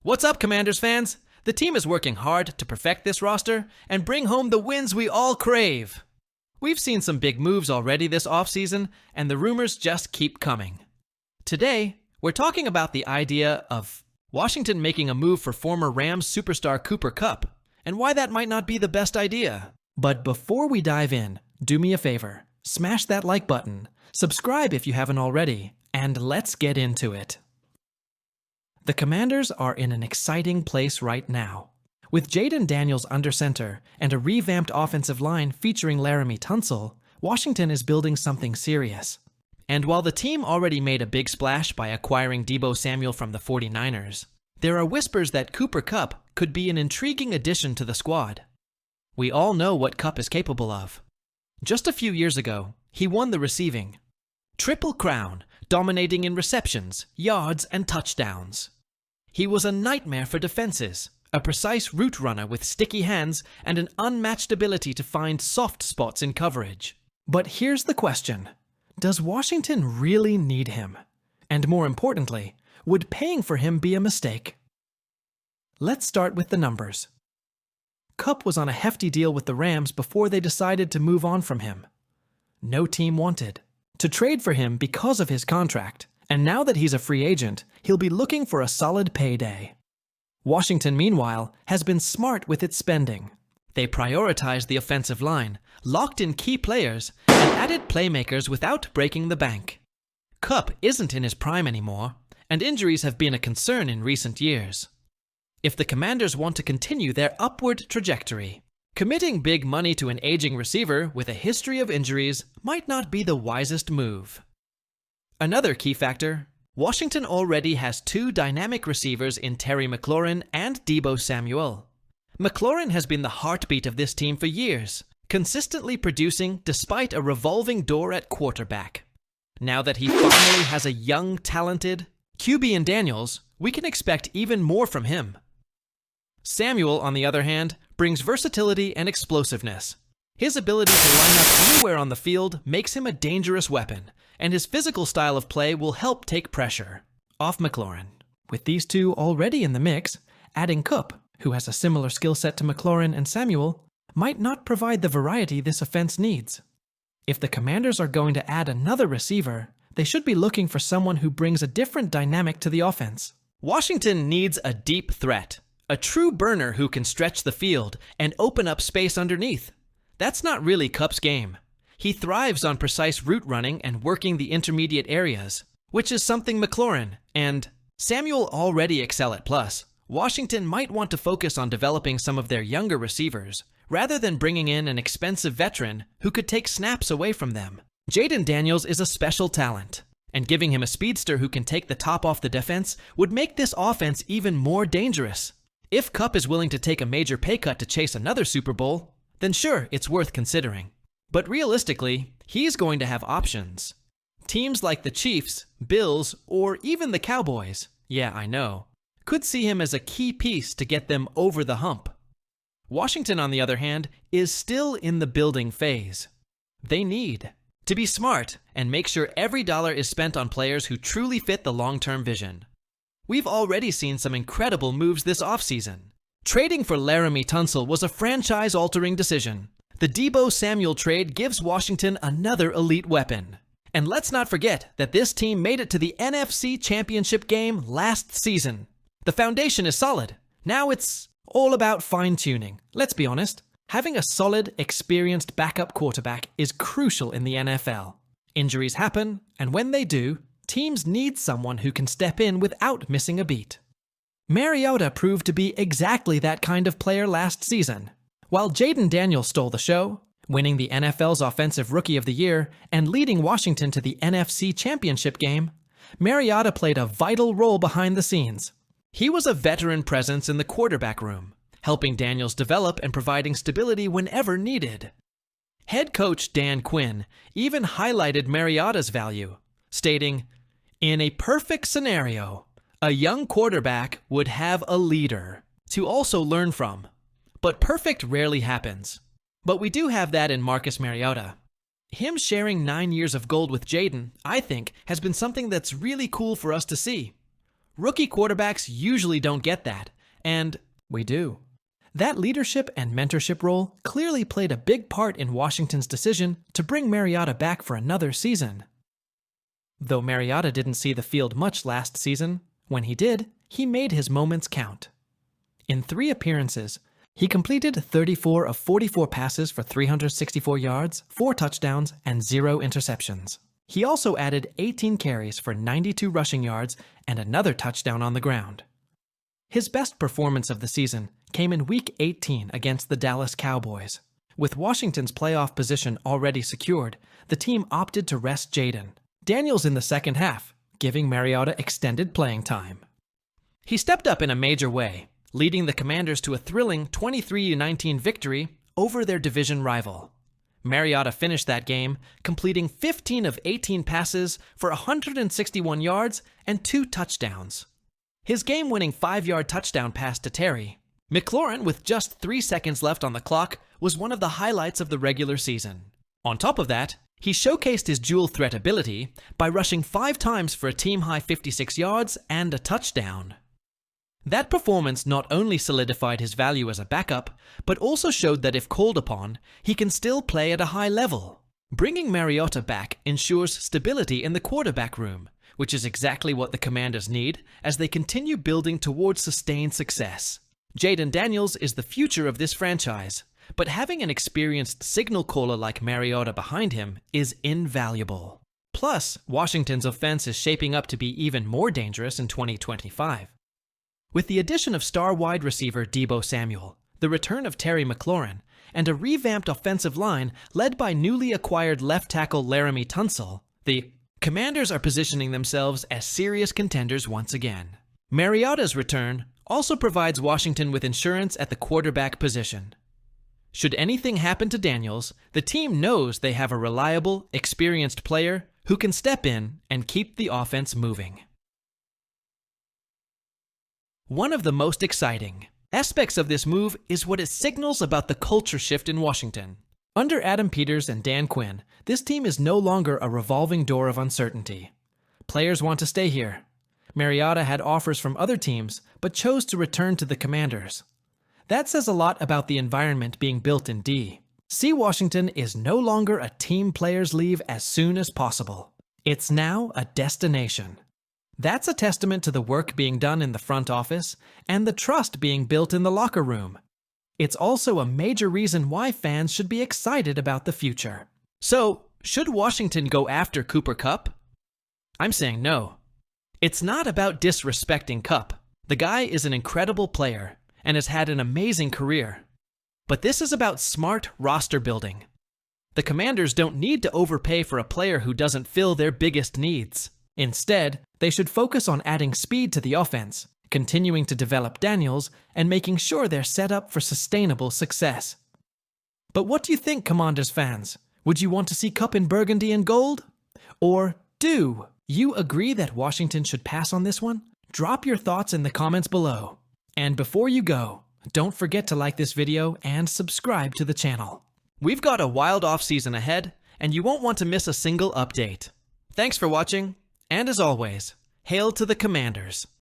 What's up, Commanders fans? The team is working hard to perfect this roster and bring home the wins we all crave. We've seen some big moves already this offseason, and the rumors just keep coming. Today, we're talking about the idea of Washington making a move for former Rams superstar Cooper Kupp, and why that might not be the best idea. But before we dive in, do me a favor, smash that like button, subscribe if you haven't already, and let's get into it. The Commanders are in an exciting place right now. With Jayden Daniels under center and a revamped offensive line featuring Laramie Tunsil, Washington is building something serious. And while the team already made a big splash by acquiring Deebo Samuel from the 49ers, there are whispers that Cooper Kupp could be an intriguing addition to the squad. We all know what Kupp is capable of. Just a few years ago, he won the receiving Triple Crown, dominating in receptions, yards, and touchdowns. He was a nightmare for defenses, a precise route runner with sticky hands and an unmatched ability to find soft spots in coverage. But here's the question. Does Washington really need him? And more importantly, would paying for him be a mistake? Let's start with the numbers. Kupp was on a hefty deal with the Rams before they decided to move on from him. No team wanted to trade for him because of his contract, and now that he's a free agent, he'll be looking for a solid payday. Washington, meanwhile, has been smart with its spending. They prioritized the offensive line, locked in key players, and added playmakers without breaking the bank. Kupp isn't in his prime anymore, and injuries have been a concern in recent years. If the Commanders want to continue their upward trajectory, committing big money to an aging receiver with a history of injuries might not be the wisest move. Another key factor, Washington already has two dynamic receivers in Terry McLaurin and Deebo Samuel. McLaurin has been the heartbeat of this team for years, consistently producing despite a revolving door at quarterback. Now that he finally has a young, talented QB in Daniels, we can expect even more from him. Samuel, on the other hand, brings versatility and explosiveness. His ability to line up anywhere on the field makes him a dangerous weapon, and his physical style of play will help take pressure off McLaurin. With these two already in the mix, adding Kupp, who has a similar skill set to McLaurin and Samuel, might not provide the variety this offense needs. If the Commanders are going to add another receiver, they should be looking for someone who brings a different dynamic to the offense. Washington needs a deep threat, a true burner who can stretch the field and open up space underneath. That's not really Kupp's game. He thrives on precise route running and working the intermediate areas, which is something McLaurin and Samuel already excel at. Plus, Washington might want to focus on developing some of their younger receivers, rather than bringing in an expensive veteran who could take snaps away from them. Jayden Daniels is a special talent, and giving him a speedster who can take the top off the defense would make this offense even more dangerous. If Kupp is willing to take a major pay cut to chase another Super Bowl, then sure, it's worth considering. But realistically, he's going to have options. Teams like the Chiefs, Bills, or even the Cowboys, yeah, I know, could see him as a key piece to get them over the hump. Washington, on the other hand, is still in the building phase. They need to be smart and make sure every dollar is spent on players who truly fit the long-term vision. We've already seen some incredible moves this offseason. Trading for Laramie Tunsil was a franchise-altering decision. The Deebo Samuel trade gives Washington another elite weapon. And let's not forget that this team made it to the NFC Championship game last season. The foundation is solid. Now it's all about fine-tuning. Let's be honest, having a solid, experienced backup quarterback is crucial in the NFL. Injuries happen, and when they do, teams need someone who can step in without missing a beat. Mariota proved to be exactly that kind of player last season. While Jayden Daniels stole the show, winning the NFL's Offensive Rookie of the Year and leading Washington to the NFC Championship game, Mariota played a vital role behind the scenes. He was a veteran presence in the quarterback room, helping Daniels develop and providing stability whenever needed. Head coach Dan Quinn even highlighted Mariota's value, stating, "In a perfect scenario, a young quarterback would have a leader to also learn from. But perfect rarely happens. But we do have that in Marcus Mariota. Him sharing 9 years of gold with Jayden, I think, has been something that's really cool for us to see. Rookie quarterbacks usually don't get that, and we do. That leadership and mentorship role clearly played a big part in Washington's decision to bring Mariota back for another season. Though Mariota didn't see the field much last season, when he did, he made his moments count. In 3 appearances, he completed 34 of 44 passes for 364 yards, 4 touchdowns, and 0 interceptions. He also added 18 carries for 92 rushing yards and another touchdown on the ground. His best performance of the season came in Week 18 against the Dallas Cowboys. With Washington's playoff position already secured, the team opted to rest Jaden Daniels in the second half, giving Mariota extended playing time. He stepped up in a major way, leading the Commanders to a thrilling 23-19 victory over their division rival. Mariota finished that game, completing 15 of 18 passes for 161 yards and 2 touchdowns. His game-winning 5-yard touchdown pass to Terry McLaurin, with just 3 seconds left on the clock, was one of the highlights of the regular season. On top of that, he showcased his dual threat ability by rushing 5 times for a team-high 56 yards and a touchdown. That performance not only solidified his value as a backup, but also showed that if called upon, he can still play at a high level. Bringing Mariota back ensures stability in the quarterback room, which is exactly what the Commanders need as they continue building towards sustained success. Jaden Daniels is the future of this franchise, but having an experienced signal caller like Mariota behind him is invaluable. Plus, Washington's offense is shaping up to be even more dangerous in 2025. With the addition of star wide receiver Deebo Samuel, the return of Terry McLaurin, and a revamped offensive line led by newly acquired left tackle Laramie Tunsil, the Commanders are positioning themselves as serious contenders once again. Mariota's return also provides Washington with insurance at the quarterback position. Should anything happen to Daniels, the team knows they have a reliable, experienced player who can step in and keep the offense moving. One of the most exciting aspects of this move is what it signals about the culture shift in Washington. Under Adam Peters and Dan Quinn, this team is no longer a revolving door of uncertainty. Players want to stay here. Mariota had offers from other teams, but chose to return to the Commanders. That says a lot about the environment being built in D. See, Washington is no longer a team players leave as soon as possible. It's now a destination. That's a testament to the work being done in the front office and the trust being built in the locker room. It's also a major reason why fans should be excited about the future. So, should Washington go after Cooper Kupp? I'm saying no. It's not about disrespecting Kupp. The guy is an incredible player and has had an amazing career. But this is about smart roster building. The Commanders don't need to overpay for a player who doesn't fill their biggest needs. Instead, they should focus on adding speed to the offense, continuing to develop Daniels, and making sure they're set up for sustainable success. But what do you think, Commanders fans? Would you want to see Kupp in burgundy and gold? Or do you agree that Washington should pass on this one? Drop your thoughts in the comments below. And before you go, don't forget to like this video and subscribe to the channel. We've got a wild offseason ahead, and you won't want to miss a single update. Thanks for watching. And as always, hail to the Commanders.